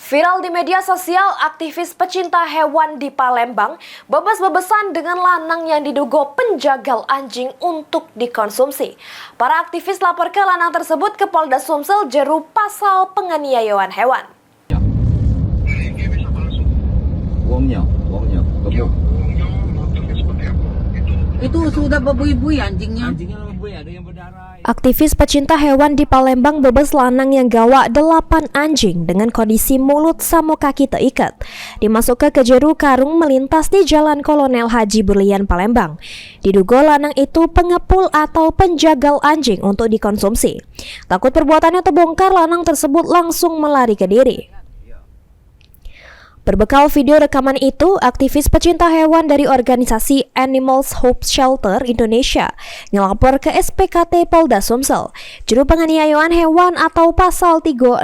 Viral di media sosial, aktivis pecinta hewan di Palembang bebas-bebesan dengan lanang yang diduga penjagal anjing untuk dikonsumsi. Para aktivis lapor ke lanang tersebut ke Polda Sumsel jeru pasal penganiayaan hewan. Uangnya, gemuk. Itu sudah bebui-bui anjingnya. Anjingnya bebui, ada yang berdarah. Aktivis pecinta hewan di Palembang bebas lanang yang gawa 8 anjing dengan kondisi mulut sama kaki terikat. Dimasukkan ke jeru karung melintas di Jalan Kolonel Haji Berlian, Palembang. Diduga lanang itu pengepul atau penjagal anjing untuk dikonsumsi. Takut perbuatannya terbongkar, lanang tersebut langsung melari ke diri. Berbekal video rekaman itu, aktivis pecinta hewan dari organisasi Animals Hope Shelter Indonesia ngelapor ke SPKT Polda Sumsel, juru penganiayaan hewan atau pasal 302.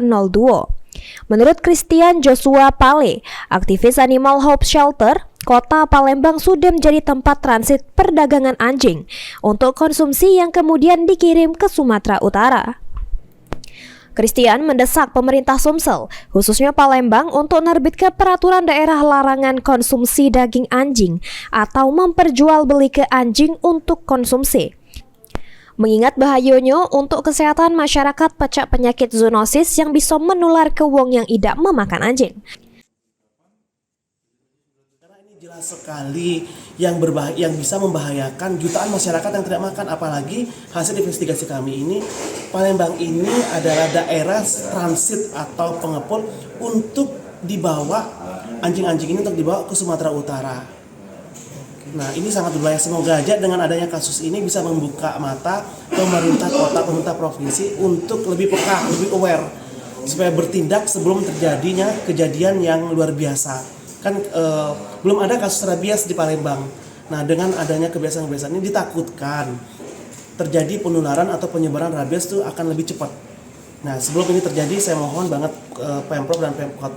Menurut Christian Joshua Pale, aktivis Animal Hope Shelter, Kota Palembang sudah menjadi tempat transit perdagangan anjing untuk konsumsi yang kemudian dikirim ke Sumatera Utara. Christian mendesak pemerintah Sumsel, khususnya Palembang, untuk menerbitkan peraturan daerah larangan konsumsi daging anjing atau memperjualbelikan anjing untuk konsumsi. Mengingat bahayanya untuk kesehatan masyarakat pecah penyakit zoonosis yang bisa menular ke wong yang tidak memakan anjing. Jelas sekali yang bisa membahayakan jutaan masyarakat yang tidak makan, apalagi hasil investigasi kami ini Palembang ini adalah daerah transit atau pengepul untuk dibawa anjing-anjing ini untuk dibawa ke Sumatera Utara. Nah, ini sangat berbahaya. Semoga aja dengan adanya kasus ini bisa membuka mata pemerintah kota, pemerintah provinsi untuk lebih peka, lebih aware supaya bertindak sebelum terjadinya kejadian yang luar biasa. Kan belum ada kasus rabies di Palembang. Nah, dengan adanya kebiasaan-kebiasaan ini ditakutkan terjadi penularan atau penyebaran rabies itu akan lebih cepat. Nah, sebelum ini terjadi, saya mohon banget Pemprov dan Pemkot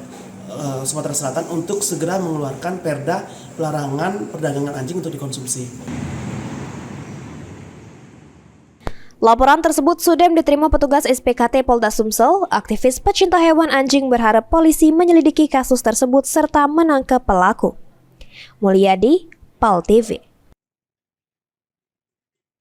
Sumatera Selatan untuk segera mengeluarkan perda pelarangan perdagangan anjing untuk dikonsumsi. Laporan tersebut sudah diterima petugas SPKT Polda Sumsel. Aktivis pecinta hewan anjing berharap polisi menyelidiki kasus tersebut serta menangkap pelaku. Mulyadi, PAL TV.